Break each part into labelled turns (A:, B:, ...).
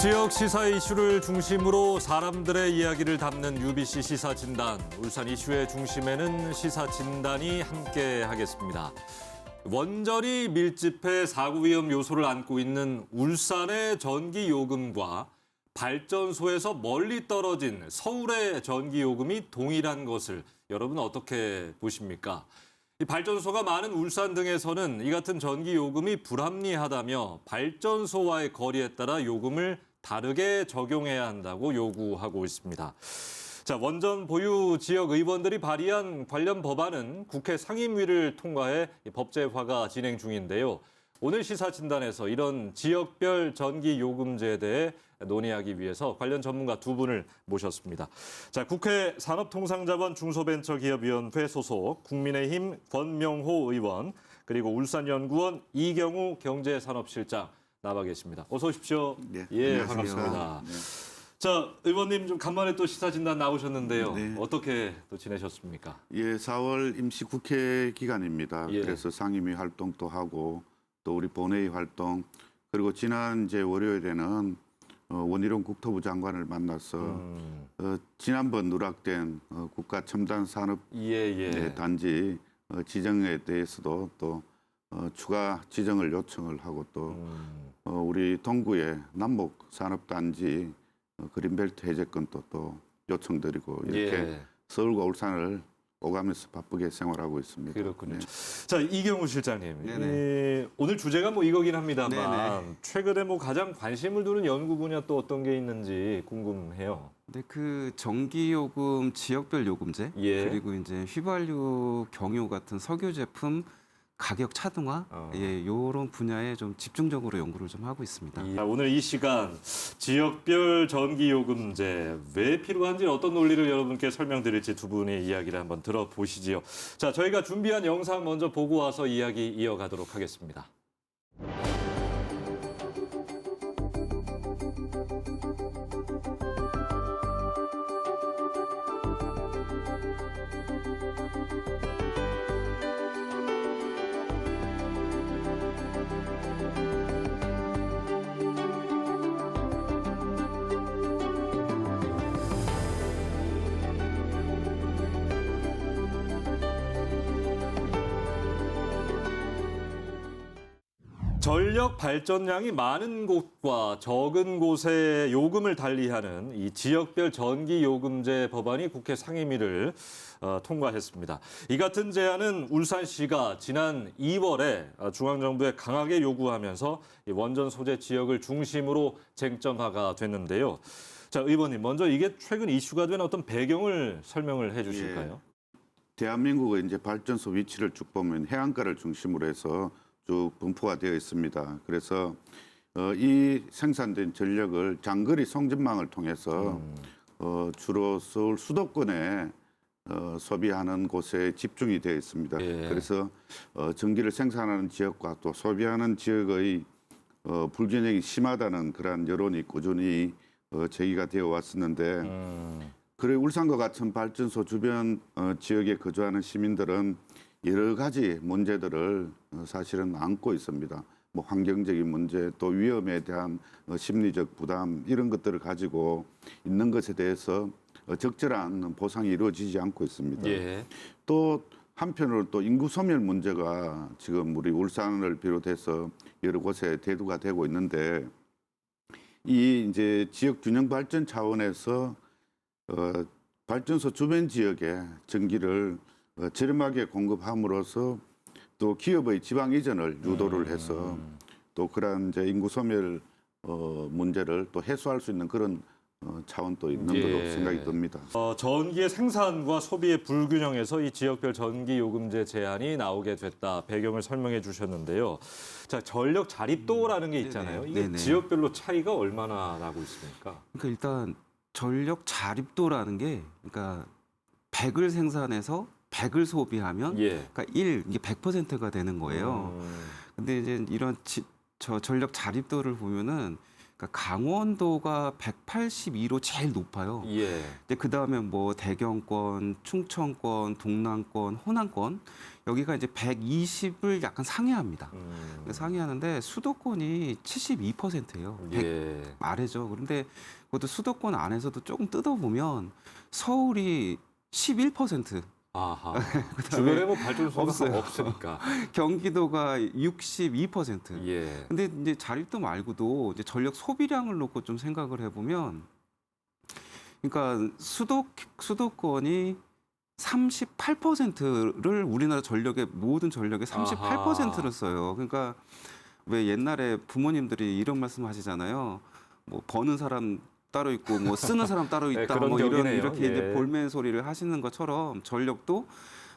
A: 지역 시사 이슈를 중심으로 사람들의 이야기를 담는 UBC 시사진단. 울산 이슈의 중심에는 시사진단이 함께하겠습니다. 원전이 밀집해 사고 위험 요소를 안고 있는 울산의 전기요금과 발전소에서 멀리 떨어진 서울의 전기요금이 동일한 것을 여러분 어떻게 보십니까? 이 발전소가 많은 울산 등에서는 이 같은 전기요금이 불합리하다며 발전소와의 거리에 따라 요금을 다르게 적용해야 한다고 요구하고 있습니다. 자, 원전 보유 지역 의원들이 발의한 관련 법안은 국회 상임위를 통과해 법제화가 진행 중인데요. 오늘 시사진단에서 이런 지역별 전기요금제에 대해 논의하기 위해서 관련 전문가 두 분을 모셨습니다. 자, 국회 산업통상자원 중소벤처기업위원회 소속 국민의힘 권명호 의원, 그리고 울산연구원 이경우 경제산업실장 나와 계십니다. 어서 오십시오.
B: 네,
A: 예,
B: 안녕하십니까.
A: 반갑습니다.
B: 네.
A: 자, 의원님 좀 간만에 또 시사진단 나오셨는데요.
B: 네.
A: 어떻게 또 지내셨습니까?
B: 예, 4월 임시국회 기간입니다.
A: 예.
B: 그래서 상임위 활동도 하고 또 우리 본회의 활동, 그리고 지난 월요일에는 원희룡 국토부 장관을 만나서 지난번 누락된 국가 첨단 산업 단지 지정에 대해서도 또 추가 지정을 요청을 하고 또 우리 동구의 남목 산업단지 그린벨트 해제권도 또 요청드리고 이렇게 서울과 울산을 오가면서 바쁘게 생활하고 있습니다.
A: 그렇군요.
B: 네.
A: 자, 이경우 실장님.
B: 네네.
A: 오늘 주제가 뭐 이거긴 합니다만
B: 네네.
A: 최근에 뭐 가장 관심을 두는 연구 분야 또 어떤 게 있는지 궁금해요.
C: 네, 그 전기요금 지역별 요금제
A: 예.
C: 그리고 이제 휘발유, 경유 같은 석유 제품 가격 차등화 요런 분야에 좀 집중적으로 연구를 좀 하고 있습니다.
A: 자, 오늘 이 시간 지역별 전기요금제 왜 필요한지 어떤 논리를 여러분께 설명드릴지 두 분의 이야기를 한번 들어보시지요. 자, 저희가 준비한 영상 먼저 보고 와서 이야기 이어가도록 하겠습니다. 전력 발전량이 많은 곳과 적은 곳의 요금을 달리하는 이 지역별 전기요금제 법안이 국회 상임위를 통과했습니다. 이 같은 제안은 울산시가 지난 2월에 중앙정부에 강하게 요구하면서 이 원전 소재 지역을 중심으로 쟁점화가 됐는데요. 자, 의원님, 먼저 이게 최근 이슈가 된 어떤 배경을 설명을 해 주실까요?
B: 대한민국의 이제 발전소 위치를 쭉 보면 해안가를 중심으로 해서 쭉 분포가 되어 있습니다. 그래서 이 생산된 전력을 장거리 송전망을 통해서 주로 서울 수도권에 소비하는 곳에 집중이 되어 있습니다.
A: 예.
B: 그래서 전기를 생산하는 지역과 또 소비하는 지역의 불균형이 심하다는 그런 여론이 꾸준히 제기가 되어 왔었는데 그래 울산과 같은 발전소 주변 지역에 거주하는 시민들은 여러 가지 문제들을 사실은 안고 있습니다. 뭐 환경적인 문제, 또 위험에 대한 심리적 부담 이런 것들을 가지고 있는 것에 대해서 적절한 보상이 이루어지지 않고 있습니다.
A: 예.
B: 또 한편으로 또 인구 소멸 문제가 지금 우리 울산을 비롯해서 여러 곳에 대두가 되고 있는데 이 이제 지역 균형 발전 차원에서 발전소 주변 지역에 전기를 저렴하게 공급함으로써 또 기업의 지방 이전을 유도를 해서 또 그러한 이제 인구 소멸 문제를 또 해소할 수 있는 그런 차원도 있는 걸로 생각이 듭니다.
A: 전기의 생산과 소비의 불균형에서 이 지역별 전기요금제 제안이 나오게 됐다. 배경을 설명해 주셨는데요. 자, 전력 자립도라는 게 있잖아요. 이게
C: 네네.
A: 지역별로 차이가 얼마나 나고 있습니까?
C: 그러니까 일단 전력 자립도라는 게 그러니까 100을 생산해서 100을 소비하면
A: 예.
C: 그러니까 이게 100%가 되는 거예요. 근데 이제 이런 전력 자립도를 보면은 그러니까 강원도가 182로 제일 높아요.
A: 예.
C: 근데 그 다음에 뭐 대경권, 충청권, 동남권, 호남권 여기가 이제 120을 약간 상회합니다. 상회하는데 수도권이 72%예요. 100
A: 예.
C: 아래죠. 그런데 그것도 수도권 안에서도 조금 뜯어보면 서울이 11%,
A: 아하. 주변에 뭐 발전소가
C: 없어요.
A: 없으니까.
C: 경기도가 62%.
A: 예.
C: 근데 이제 자립도 말고도 이제 전력 소비량을 놓고 좀 생각을 해보면, 그러니까 수도권이 38%를 우리나라 전력의 모든 전력의 38%를 써요. 그러니까 왜 옛날에 부모님들이 이런 말씀하시잖아요. 뭐 버는 사람 따로 있고 뭐 쓰는 사람 따로
A: 네,
C: 있다.
A: 그런
C: 뭐
A: 격이네요.
C: 이렇게
A: 예.
C: 이제 볼멘 소리를 하시는 것처럼 전력도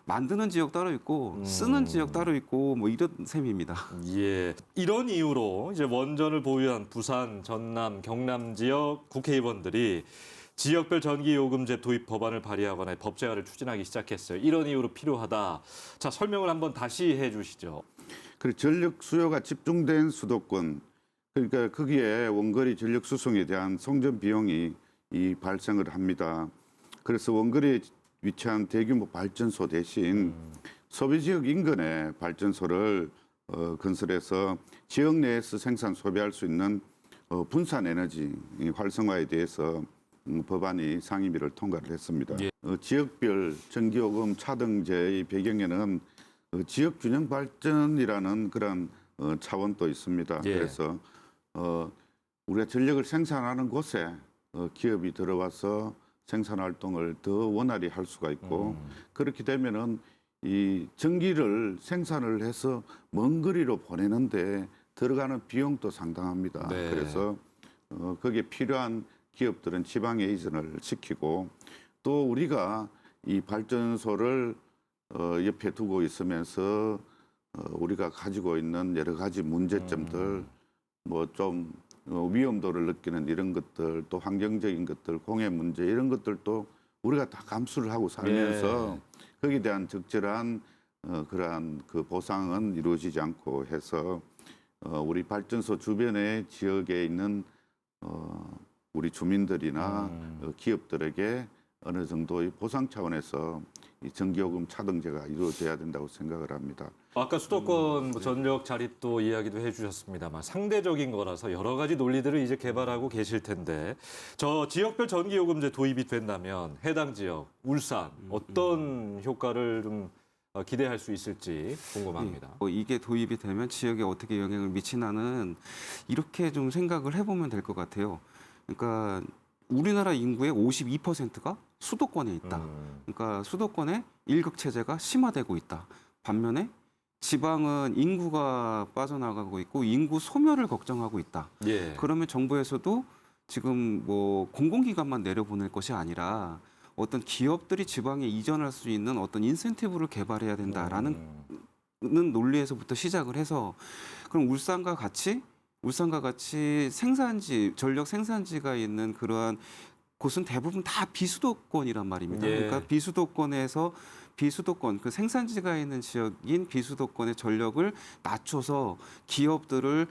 C: 만드는 지역 따로 있고 쓰는 지역 따로 있고 뭐 이런 셈입니다.
A: 예. 이런 이유로 이제 원전을 보유한 부산, 전남, 경남 지역 국회의원들이 지역별 전기요금제 도입 법안을 발의하거나 법제화를 추진하기 시작했어요. 이런 이유로 필요하다. 자, 설명을 한번 다시 해주시죠.
B: 그리고 전력 수요가 집중된 수도권, 그러니까 거기에 원거리 전력 수송에 대한 송전 비용이 발생을 합니다. 그래서 원거리에 위치한 대규모 발전소 대신 소비 지역 인근에 발전소를 건설해서 지역 내에서 생산 소비할 수 있는 분산 에너지 활성화에 대해서 법안이 상임위를 통과를 했습니다.
A: 예.
B: 지역별 전기요금 차등제의 배경에는 지역 균형 발전이라는 그런 차원도 있습니다.
A: 예.
B: 그래서 우리가 전력을 생산하는 곳에 기업이 들어와서 생산 활동을 더 원활히 할 수가 있고 그렇게 되면은 이 전기를 생산을 해서 먼 거리로 보내는데 들어가는 비용도 상당합니다.
A: 네.
B: 그래서 거기에 필요한 기업들은 지방에 이전을 시키고 또 우리가 이 발전소를 옆에 두고 있으면서 우리가 가지고 있는 여러 가지 문제점들 뭐 좀 위험도를 느끼는 이런 것들 또 환경적인 것들 공해 문제 이런 것들도 우리가 다 감수를 하고 살면서 거기에 대한 적절한 그러한 그 보상은 이루어지지 않고 해서 우리 발전소 주변의 지역에 있는 우리 주민들이나 기업들에게 어느 정도의 보상 차원에서 이 전기요금 차등제가 이루어져야 된다고 생각을 합니다.
A: 아까 수도권 뭐 전력 자립도 이야기도 해주셨습니다만 상대적인 거라서 여러 가지 논리들을 이제 개발하고 계실 텐데 저 지역별 전기요금제 도입이 된다면 해당 지역 울산 어떤 효과를 좀 기대할 수 있을지 궁금합니다.
C: 이게 도입이 되면 지역에 어떻게 영향을 미치나는 이렇게 좀 생각을 해보면 될 것 같아요. 그러니까 우리나라 인구의 52%가 수도권에 있다. 그러니까 수도권에 일극 체제가 심화되고 있다. 반면에 지방은 인구가 빠져나가고 있고 인구 소멸을 걱정하고 있다.
A: 예.
C: 그러면 정부에서도 지금 뭐 공공기관만 내려보낼 것이 아니라 어떤 기업들이 지방에 이전할 수 있는 어떤 인센티브를 개발해야 된다라는 논리에서부터 시작을 해서 그럼 울산과 같이 생산지, 전력 생산지가 있는 그러한 곳은 대부분 다 비수도권이란 말입니다.
A: 예.
C: 그러니까 비수도권, 그 생산지가 있는 지역인 비수도권의 전력을 낮춰서 기업들을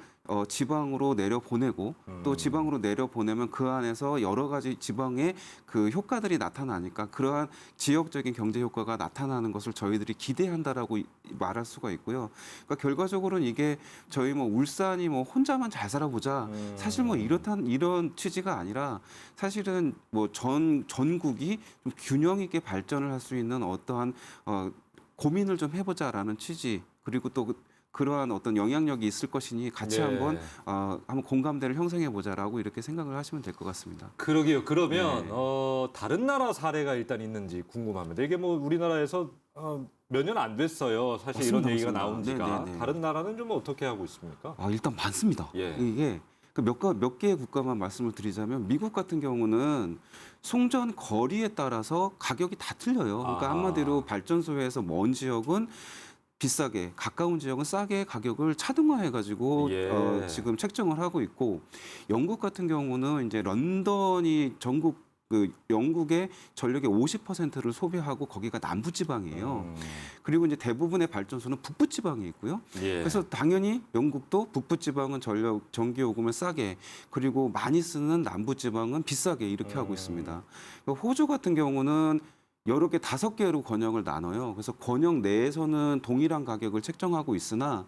C: 지방으로 내려보내고 또 지방으로 내려보내면 그 안에서 여러 가지 지방의 그 효과들이 나타나니까 그러한 지역적인 경제 효과가 나타나는 것을 저희들이 기대한다라고 말할 수가 있고요. 그러니까 결과적으로는 이게 저희 뭐 울산이 뭐 혼자만 잘 살아보자 사실 뭐 이런 취지가 아니라 사실은 뭐 전국이 좀 균형 있게 발전을 할 수 있는 어떠한 고민을 좀 해보자라는 취지 그리고 또 그러한 어떤 영향력이 있을 것이니 같이
A: 네.
C: 한번 공감대를 형성해 보자라고 이렇게 생각을 하시면 될 것 같습니다.
A: 그러게요. 그러면
C: 네.
A: 다른 나라 사례가 일단 있는지 궁금합니다. 이게 뭐 우리나라에서 몇 년 안 됐어요. 사실
C: 맞습니다,
A: 이런 얘기가
C: 맞습니다.
A: 나온 지가.
C: 네네네.
A: 다른 나라는 좀 어떻게 하고 있습니까?
C: 일단 많습니다.
A: 예.
C: 이게 몇 개의 국가만 말씀을 드리자면 미국 같은 경우는 송전 거리에 따라서 가격이 다 틀려요. 그러니까
A: 아하.
C: 한마디로 발전소에서 먼 지역은 비싸게, 가까운 지역은 싸게 가격을 차등화해가지고
A: 예.
C: 지금 책정을 하고 있고 영국 같은 경우는 이제 런던이 전국 그 영국의 전력의 50%를 소비하고 거기가 남부지방이에요. 그리고 이제 대부분의 발전소는 북부지방에 있고요.
A: 예.
C: 그래서 당연히 영국도 북부지방은 전기요금을 싸게, 그리고 많이 쓰는 남부지방은 비싸게 이렇게 하고 있습니다. 호주 같은 경우는 여러 개 5개로 권역을 나눠요. 그래서 권역 내에서는 동일한 가격을 책정하고 있으나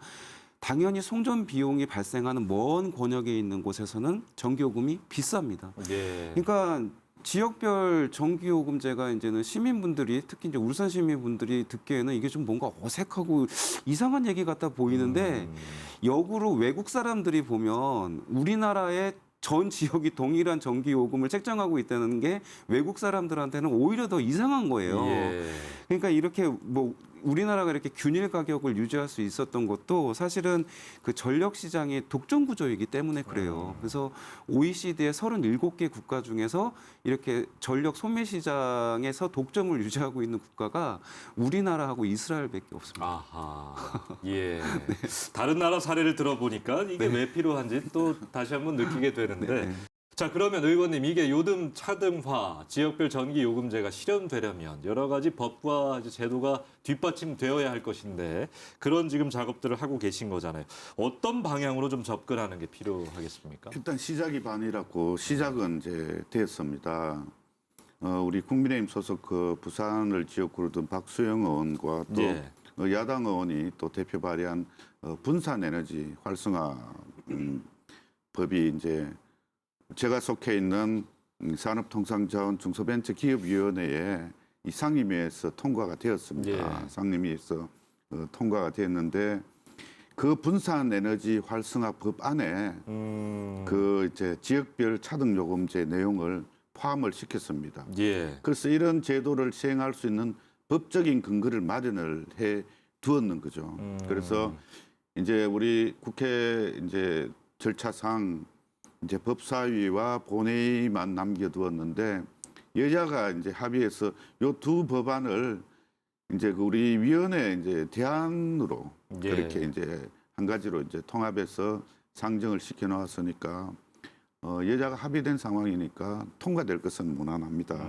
C: 당연히 송전 비용이 발생하는 먼 권역에 있는 곳에서는 전기요금이 비쌉니다.
A: 예.
C: 그러니까 지역별 전기요금제가 이제는 시민분들이, 특히 이제 울산 시민분들이 듣기에는 이게 좀 뭔가 어색하고 이상한 얘기 같아 보이는데 역으로 외국 사람들이 보면 우리나라의 전 지역이 동일한 전기요금을 책정하고 있다는 게 외국 사람들한테는 오히려 더 이상한 거예요.
A: 예.
C: 그러니까 이렇게 뭐 우리나라가 이렇게 균일 가격을 유지할 수 있었던 것도 사실은 그 전력 시장의 독점 구조이기 때문에 그래요. 그래서 OECD의 37개 국가 중에서 이렇게 전력 소매 시장에서 독점을 유지하고 있는 국가가 우리나라하고 이스라엘밖에 없습니다.
A: 아하. 예. 다른 나라 사례를 들어보니까 이게 왜 필요한지 또 다시 한번 느끼게 되는데. 자, 그러면 의원님, 이게 요금 차등화, 지역별 전기 요금제가 실현되려면 여러 가지 법과 이제 제도가 뒷받침되어야 할 것인데 그런 지금 작업들을 하고 계신 거잖아요. 어떤 방향으로 좀 접근하는 게 필요하겠습니까?
B: 일단 시작이 반이라고 시작은 이제 됐습니다. 우리 국민의힘 소속 그 부산을 지역구로 둔 박수영 의원과 또
A: 예.
B: 야당 의원이 또 대표 발의한 분산 에너지 활성화 법이 이제 제가 속해 있는 산업통상자원 중소벤처기업위원회에 이 상임위에서 통과가 되었습니다.
A: 예.
B: 상임위에서 통과가 됐는데 그 분산 에너지 활성화법 안에 그 이제 지역별 차등 요금제 내용을 포함을 시켰습니다.
A: 예.
B: 그래서 이런 제도를 시행할 수 있는 법적인 근거를 마련을 해 두었는 거죠. 그래서 이제 우리 국회 이제 절차상 이제 법사위와 본회의만 남겨두었는데 여야가 이제 합의해서 요 두 법안을 이제 그 우리 위원회 이제 대안으로
A: 예.
B: 그렇게 이제 한 가지로 이제 통합해서 상정을 시켜 놓았으니까 여야가 합의된 상황이니까 통과될 것은 무난합니다.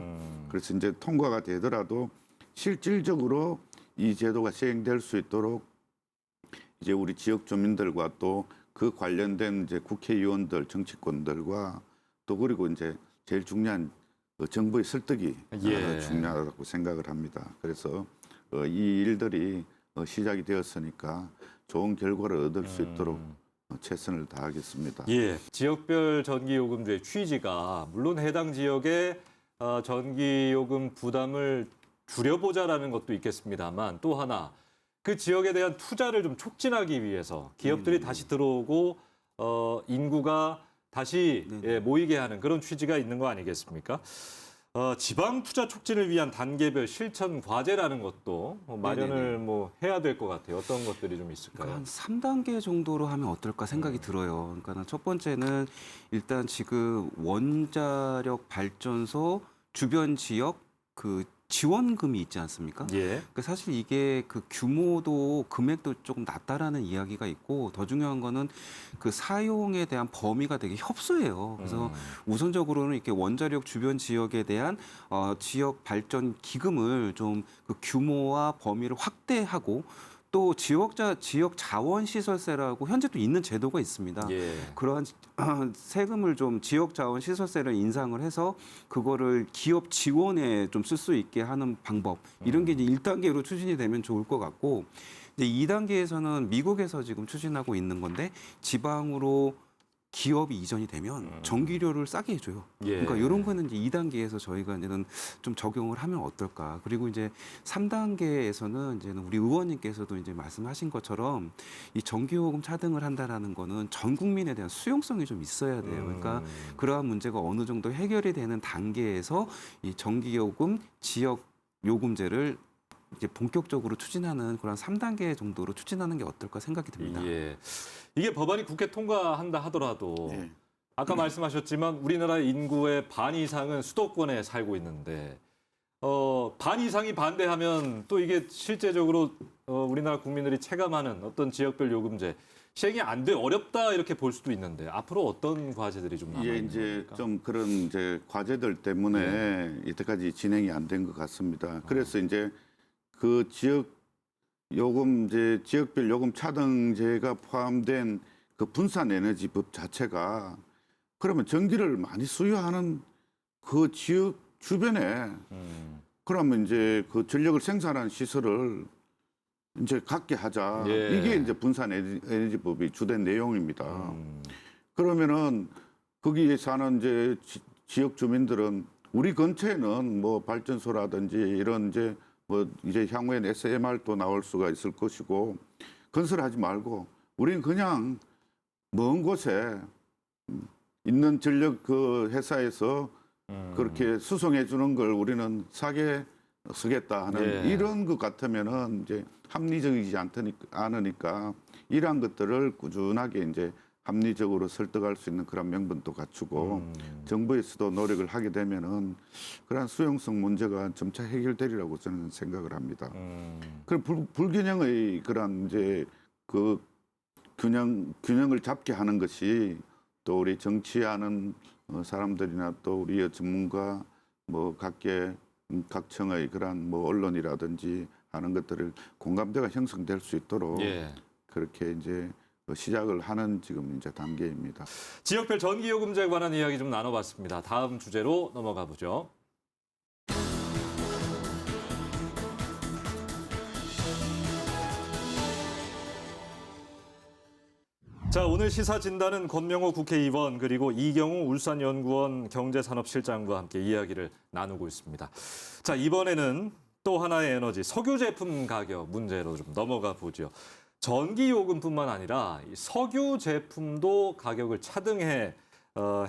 B: 그래서 이제 통과가 되더라도 실질적으로 이 제도가 시행될 수 있도록 이제 우리 지역 주민들과 또 그 관련된 이제 국회의원들, 정치권들과 또 그리고 이제 제일 중요한 정부의 설득이
A: 예.
B: 중요하다고 생각을 합니다. 그래서 이 일들이 시작이 되었으니까 좋은 결과를 얻을 수 있도록 최선을 다하겠습니다.
A: 예. 지역별 전기요금제 취지가 물론 해당 지역의 전기요금 부담을 줄여보자라는 것도 있겠습니다만 또 하나 그 지역에 대한 투자를 좀 촉진하기 위해서 기업들이 다시 들어오고 인구가 다시 모이게 하는 그런 취지가 있는 거 아니겠습니까? 지방 투자 促진을 위한 단계별 실천 과제라는 것도 마련을 뭐 해야 될 것 같아요. 어떤 것들이 좀 있을까요?
C: 한 3단계 정도로 하면 어떨까 생각이 들어요. 그러니까 첫 번째는 일단 지금 원자력 발전소 주변 지역 그 지원금이 있지 않습니까?
A: 예.
C: 그러니까 사실 이게 그 규모도 금액도 조금 낮다라는 이야기가 있고 더 중요한 거는 그 사용에 대한 범위가 되게 협소해요. 그래서 우선적으로는 이렇게 원자력 주변 지역에 대한 지역 발전 기금을 좀 그 규모와 범위를 확대하고 또 지역 자원 시설세라고 현재도 있는 제도가 있습니다.
A: 예.
C: 그러한 세금을 좀 지역 자원 시설세를 인상을 해서 그거를 기업 지원에 좀 쓸 수 있게 하는 방법 이런 게 이제 1단계로 추진이 되면 좋을 것 같고 이제 2단계에서는 미국에서 지금 추진하고 있는 건데 지방으로 기업이 이전이 되면 전기료를 싸게 해줘요.
A: 예.
C: 그러니까 이런 거는 이제 2단계에서 저희가 이제는 좀 적용을 하면 어떨까. 그리고 이제 3단계에서는 이제는 우리 의원님께서도 이제 말씀하신 것처럼 이 전기요금 차등을 한다라는 거는 전 국민에 대한 수용성이 좀 있어야 돼요. 그러니까 그러한 문제가 어느 정도 해결이 되는 단계에서 이 전기요금 지역 요금제를 이제 본격적으로 추진하는 그런 3단계 정도로 추진하는 게 어떨까 생각이 듭니다.
A: 예. 이게 법안이 국회 통과한다 하더라도
B: 예.
A: 아까 말씀하셨지만 우리나라 인구의 반 이상은 수도권에 살고 있는데 반 이상이 반대하면 또 이게 실제적으로 우리나라 국민들이 체감하는 어떤 지역별 요금제 시행이 안 돼 어렵다 이렇게 볼 수도 있는데 앞으로 어떤 과제들이 좀 남아
B: 예,
A: 있는
B: 이제
A: 겁니까?
B: 좀 그런 이제 과제들 때문에 이때까지 진행이 안 된 것 같습니다. 그래서 이제 그 지역별 요금 차등제가 포함된 그 분산 에너지법 자체가 그러면 전기를 많이 수요하는 그 지역 주변에 그러면 이제 그 전력을 생산하는 시설을 이제 갖게 하자.
A: 예.
B: 이게 이제 분산 에너지법의 주된 내용입니다. 그러면은 거기에 사는 이제 지역 주민들은 우리 근처에는 뭐 발전소라든지 이런 이제 뭐 이제 향후엔 SMR도 나올 수가 있을 것이고 건설하지 말고 우리는 그냥 먼 곳에 있는 전력 그 회사에서 그렇게 수송해 주는 걸 우리는 사게 쓰겠다 하는
A: 예.
B: 이런 것 같으면은 이제 합리적이지 않으니까 이러한 것들을 꾸준하게 이제 합리적으로 설득할 수 있는 그런 명분도 갖추고 정부에서도 노력을 하게 되면은 그런 수용성 문제가 점차 해결되리라고 저는 생각을 합니다. 그럼 불균형의 그런 이제 그 균형을 잡게 하는 것이 또 우리 정치하는 사람들이나 또 우리의 전문가 뭐 각청의 그런 뭐 언론이라든지 하는 것들을 공감대가 형성될 수 있도록
A: 예.
B: 그렇게 이제 시작을 하는 지금 이제 단계입니다.
A: 지역별 전기요금제에 관한 이야기 좀 나눠봤습니다. 다음 주제로 넘어가 보죠. 자, 오늘 시사 진단은 권명호 국회의원 그리고 이경우 울산연구원 경제산업실장과 함께 이야기를 나누고 있습니다. 자, 이번에는 또 하나의 에너지 석유 제품 가격 문제로 좀 넘어가 보죠. 전기요금뿐만 아니라 이 석유 제품도 가격을 차등해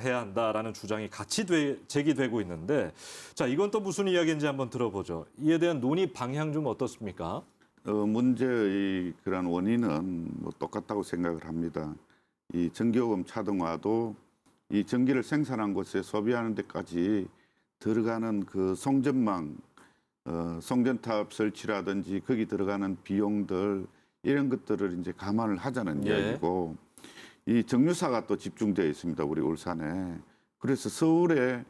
A: 해야 한다라는 주장이 같이 제기되고 있는데, 자, 이건 또 무슨 이야기인지 한번 들어보죠. 이에 대한 논의 방향 좀 어떻습니까?
B: 문제의 그런 원인은 뭐 똑같다고 생각을 합니다. 이 전기요금 차등화도 이 전기를 생산한 곳에 소비하는 데까지 들어가는 그 송전망, 송전탑 설치라든지 거기 들어가는 비용들 이런 것들을 이제 감안을 하자는
A: 예.
B: 이야기고 이 정유사가 또 집중되어 있습니다. 우리 울산에. 그래서 서울에까지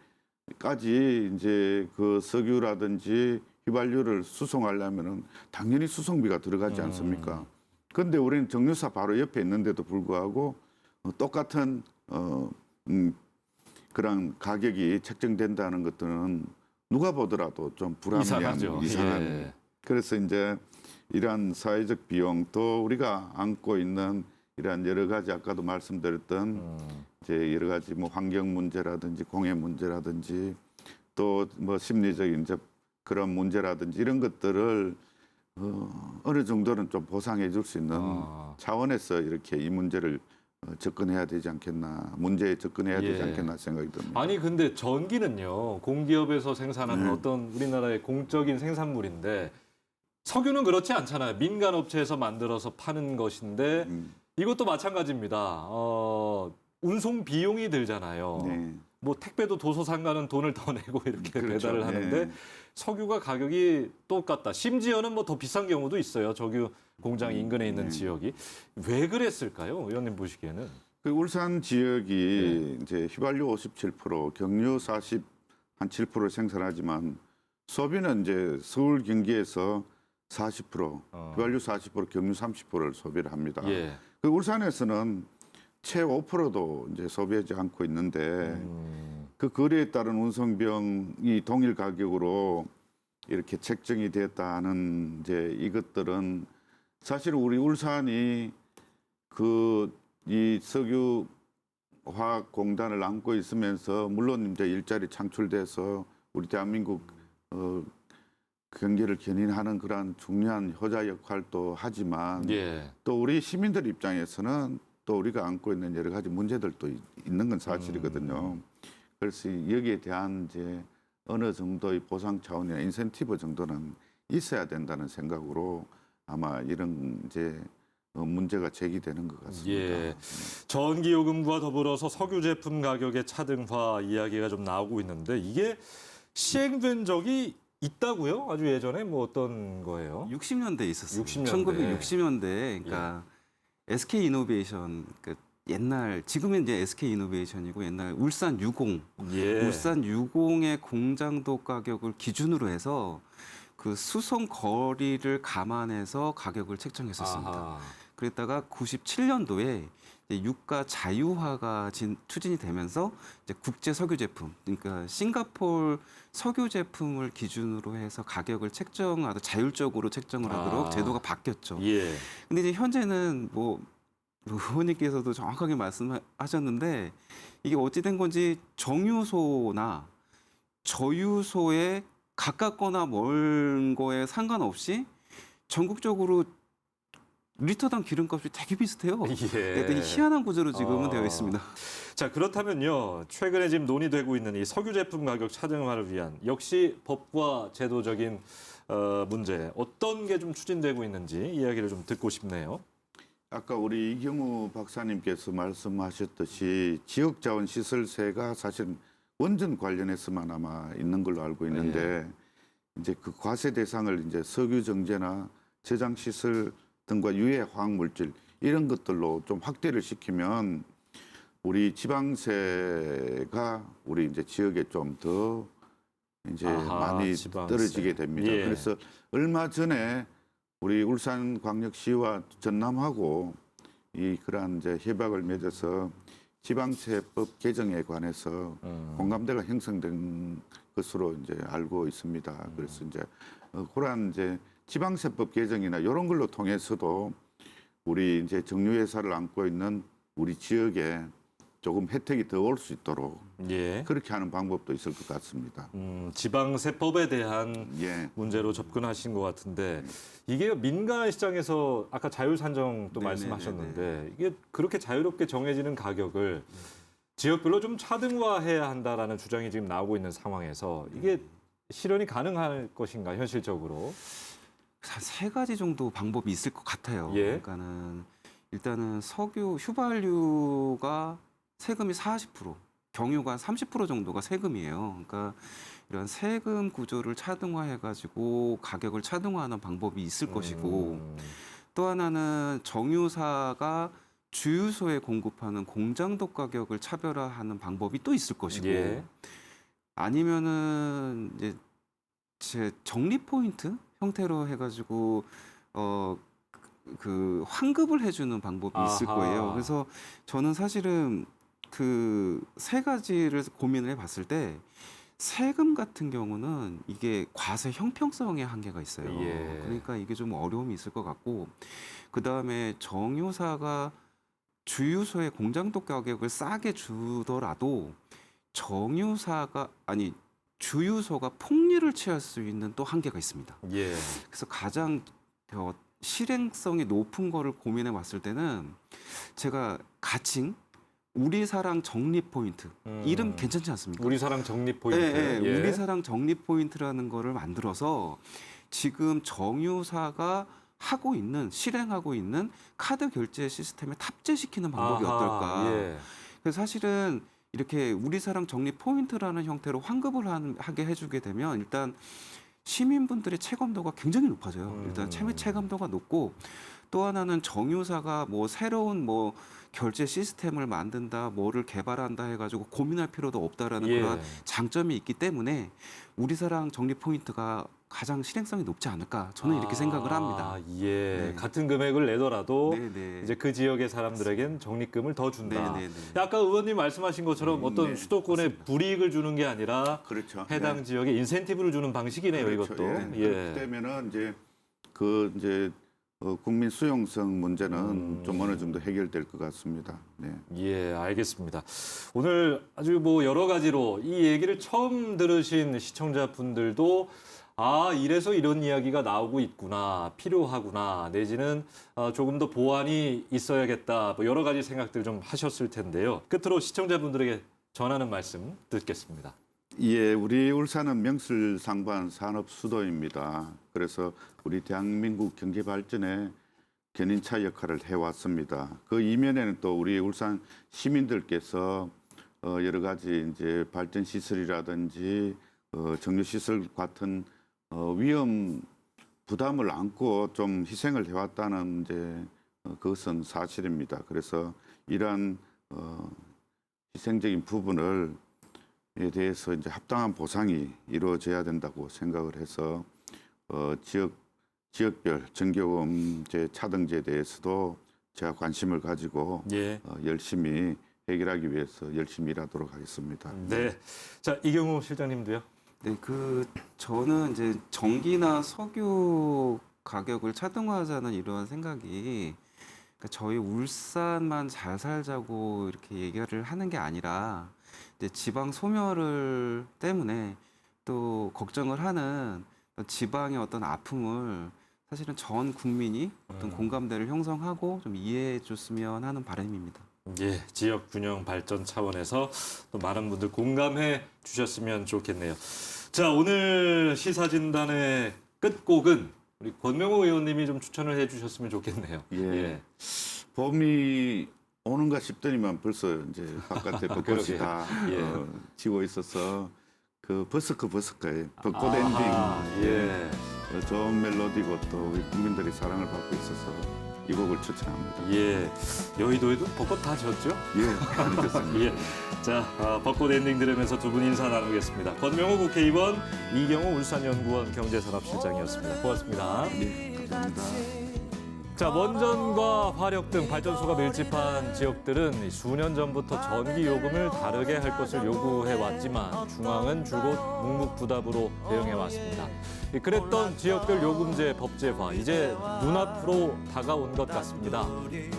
B: 이제 그 석유라든지 휘발유를 수송하려면은 당연히 수송비가 들어가지 않습니까? 그런데 우리는 정유사 바로 옆에 있는데도 불구하고 똑같은 그런 가격이 책정된다는 것들은 누가 보더라도 좀 불합리한 이상한.
A: 예.
B: 그래서 이제 이러한 사회적 비용 또 우리가 안고 있는 이러한 여러 가지 아까도 말씀드렸던 이제 여러 가지 뭐 환경 문제라든지 공해 문제라든지 또 뭐 심리적인 이제 그런 문제라든지 이런 것들을 어느 정도는 좀 보상해 줄 수 있는 차원에서 이렇게 이 문제를 접근해야 되지 않겠나, 문제에 접근해야 되지
A: 예.
B: 않겠나 생각이 듭니다.
A: 아니 근데 전기는요 공기업에서 생산하는 어떤 우리나라의 공적인 생산물인데 석유는 그렇지 않잖아요. 민간 업체에서 만들어서 파는 것인데 이것도 마찬가지입니다. 운송 비용이 들잖아요.
B: 네.
A: 뭐 택배도 도서상가는 돈을 더 내고 이렇게
B: 그렇죠.
A: 배달을 하는데
B: 네.
A: 석유가 가격이 똑같다. 심지어는 뭐 더 비싼 경우도 있어요. 석유 공장 인근에 있는 지역이. 왜 그랬을까요? 의원님 보시기에는.
B: 그 울산 지역이 이제 휘발유 57%, 경유 47% 생산하지만 소비는 이제 서울 경기에서 40%, 휘발유 40%, 경유 30%를 소비를 합니다.
A: 예.
B: 그 울산에서는 채 5%도 이제 소비하지 않고 있는데 그 거래에 따른 운송비용이 동일 가격으로 이렇게 책정이 됐다는 이제 이것들은 사실 우리 울산이 이 석유화학공단을 안고 있으면서 물론 이제 일자리 창출돼서 우리 대한민국 경제를 견인하는 그런 중요한 효자 역할도 하지만
A: 예.
B: 또 우리 시민들 입장에서는 또 우리가 안고 있는 여러 가지 문제들도 있는 건 사실이거든요. 그래서 여기에 대한 이제 어느 정도의 보상 차원이나 인센티브 정도는 있어야 된다는 생각으로 아마 이런 이제 문제가 제기되는 것 같습니다.
A: 예. 전기요금과 더불어서 석유 제품 가격의 차등화 이야기가 좀 나오고 있는데 이게 시행된 적이 있다고요? 아주 예전에 뭐 어떤 거예요?
C: 60년대에 있었어요.
A: 60년대.
C: 1960년대에 그러니까 SK 이노베이션 그 옛날 지금은 이제 SK 이노베이션이고 옛날 울산 유공
A: 예.
C: 울산 유공의 공장도 가격을 기준으로 해서 그 수송 거리를 감안해서 가격을 책정했었습니다.
A: 아하.
C: 그랬다가 97년도에 유가 자유화가 추진이 되면서 이제 국제 석유 제품, 그러니까 싱가포르 석유 제품을 기준으로 해서 가격을 책정하도 자율적으로 책정을 하도록 제도가 바뀌었죠.
A: 예.
C: 근데 이제 현재는 뭐 의원님께서도 정확하게 말씀하셨는데 이게 어찌된 건지 정유소나 저유소에 가깝거나 먼 거에 상관없이 전국적으로 리터당 기름값이 되게 비슷해요.
A: 예.
C: 되게 희한한 구조로 지금은 되어 있습니다.
A: 자, 그렇다면요. 최근에 지금 논의되고 있는 이 석유 제품 가격 차등화를 위한 역시 법과 제도적인 문제 어떤 게 좀 추진되고 있는지 이야기를 좀 듣고 싶네요.
B: 아까 우리 이경우 박사님께서 말씀하셨듯이 지역자원시설세가 사실 원전 관련해서만 아마 있는 걸로 알고 있는데 이제 그 과세 대상을 이제 석유 정제나 저장 시설 등과 유해 화학 물질 이런 것들로 좀 확대를 시키면 우리 지방세가 우리 이제 지역에 좀 더 이제 많이
A: 지방세.
B: 떨어지게 됩니다.
A: 예.
B: 그래서 얼마 전에 우리 울산광역시와 전남하고 그러한 이제 협약을 맺어서 지방세법 개정에 관해서 공감대가 형성된 것으로 이제 알고 있습니다. 그래서 이제 그러한 이제 지방세법 개정이나 이런 걸로 통해서도 우리 이제 정유회사를 안고 있는 우리 지역에 조금 혜택이 더 올 수 있도록
A: 예.
B: 그렇게 하는 방법도 있을 것 같습니다.
A: 지방세법에 대한
B: 예.
A: 문제로 접근하신 것 같은데 이게 민간 시장에서 아까 자율산정도
C: 네네네네.
A: 말씀하셨는데 이게 그렇게 자유롭게 정해지는 가격을 지역별로 좀 차등화해야 한다라는 주장이 지금 나오고 있는 상황에서 이게 실현이 가능할 것인가 현실적으로?
C: 세 가지 정도 방법이 있을 것 같아요.
A: 예.
C: 그러니까는 일단은 석유 휘발유가 세금이 40%, 경유가 30% 정도가 세금이에요. 그러니까 이런 세금 구조를 차등화해가지고 가격을 차등화하는 방법이 있을 것이고 또 하나는 정유사가 주유소에 공급하는 공장도 가격을 차별화하는 방법이 또 있을 것이고
A: 예.
C: 아니면은 이제 제 적립 포인트 형태로 해가지고 그 환급을 해주는 방법이 있을
A: 아하.
C: 거예요. 그래서 저는 사실은 그 세 가지를 고민을 해봤을 때 세금 같은 경우는 이게 과세 형평성의 한계가 있어요.
A: 예.
C: 그러니까 이게 좀 어려움이 있을 것 같고 그 다음에 정유사가 주유소의 공장도 가격을 싸게 주더라도 정유사가 아니 주유소가 폭리를 취할 수 있는 또 한계가 있습니다.
A: 예.
C: 그래서 가장 실행성이 높은 거를 고민해 봤을 때는 제가 가칭 우리 사랑 적립 포인트 이름 괜찮지 않습니까?
A: 우리 사랑 적립 포인트.
C: 네,
A: 예.
C: 우리 사랑 적립 포인트라는 거를 만들어서 지금 정유사가 하고 있는 실행하고 있는 카드 결제 시스템에 탑재시키는 방법이
A: 아하.
C: 어떨까?
A: 예.
C: 그래서 사실은 이렇게 우리 사랑 적립 포인트라는 형태로 환급을 하게 해주게 되면 일단 시민분들의 체감도가 굉장히 높아져요. 일단 체감도가 높고 또 하나는 정유사가 뭐 새로운 뭐 결제 시스템을 만든다, 뭐를 개발한다 해가지고 고민할 필요도 없다라는
A: 예.
C: 그런 장점이 있기 때문에 우리 사랑 적립 포인트가 가장 실행성이 높지 않을까 저는 이렇게 생각을 합니다.
A: 예.
C: 네.
A: 같은 금액을 내더라도
C: 네네.
A: 이제 그 지역의 사람들에겐 적립금을 더 준다.
C: 네네네.
A: 아까 의원님 말씀하신 것처럼 어떤
B: 네,
A: 수도권에 불이익을 주는 게 아니라
B: 그렇죠.
A: 해당
B: 네.
A: 지역에 인센티브를 주는 방식이네요,
B: 그렇죠.
A: 이것도.
B: 예.
A: 예.
B: 그렇기 때문에는 이제 국민 수용성 문제는 좀 어느 정도 해결될 것 같습니다. 네.
A: 예, 알겠습니다. 오늘 아주 뭐 여러 가지로 이 얘기를 처음 들으신 시청자분들도 이래서 이런 이야기가 나오고 있구나, 필요하구나, 내지는 조금 더 보완이 있어야겠다, 뭐 여러 가지 생각들 좀 하셨을 텐데요. 끝으로 시청자분들에게 전하는 말씀 듣겠습니다.
B: 예, 우리 울산은 명실상부한 산업 수도입니다. 그래서 우리 대한민국 경제 발전에 견인차 역할을 해왔습니다. 그 이면에는 또 우리 울산 시민들께서 여러 가지 이제 발전 시설이라든지 정유 시설 같은 위험 부담을 안고 좀 희생을 해왔다는 이제 그것은 사실입니다. 그래서 이러한 희생적인 부분을 에 대해서 이제 합당한 보상이 이루어져야 된다고 생각을 해서 지역별 전기요금제 차등제에 대해서도 제가 관심을 가지고
A: 예.
B: 열심히 해결하기 위해서 열심히 일하도록 하겠습니다.
A: 네. 자, 이경우 실장님도요.
C: 네, 저는 이제 전기나 석유 가격을 차등화하자는 이러한 생각이 그러니까 저희 울산만 잘 살자고 이렇게 얘기를 하는 게 아니라 이제 지방 소멸을 때문에 또 걱정을 하는 지방의 어떤 아픔을 사실은 전 국민이 어떤 공감대를 형성하고 좀 이해해 줬으면 하는 바람입니다.
A: 예, 지역 균형 발전 차원에서 또 많은 분들 공감해 주셨으면 좋겠네요. 자, 오늘 시사진단의 끝곡은 우리 권명호 의원님이 좀 추천을 해 주셨으면 좋겠네요.
B: 예. 봄이 오는가 싶더니만 벌써 이제 바깥에 벚꽃이 다
A: 예.
B: 지고 있어서 그 버스커의 벚꽃 엔딩
A: 예.
B: 좋은 멜로디고 또 우리 국민들이 사랑을 받고 있어서 이 곡을 추천합니다.
A: 예. 여의도에도 벚꽃 다 졌죠?
B: 예, 많이 듣습니다.
A: 예. 자, 벚꽃 엔딩 들으면서 두 분 인사 나누겠습니다. 권명호 국회의원, 이경호 울산연구원 경제산업실장이었습니다. 고맙습니다.
B: 네, 감사합니다.
A: 자, 원전과 화력 등 발전소가 밀집한 지역들은 수년 전부터 전기 요금을 다르게 할 것을 요구해 왔지만 중앙은 줄곧 묵묵부답으로 대응해 왔습니다. 그랬던 지역별 요금제 법제화, 이제 눈앞으로 다가온 것 같습니다.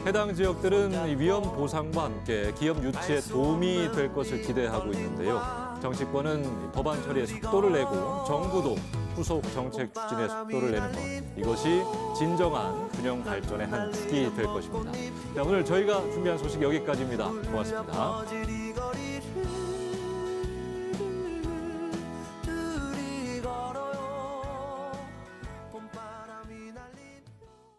A: 해당 지역들은 위험 보상과 함께 기업 유치에 도움이 될 것을 기대하고 있는데요. 정치권은 법안 처리에 속도를 내고 정부도 후속 정책 추진에 속도를 내는 것, 이것이 진정한 균형 발전의 한 축이 될 것입니다. 자, 오늘 저희가 준비한 소식 여기까지입니다. 고맙습니다.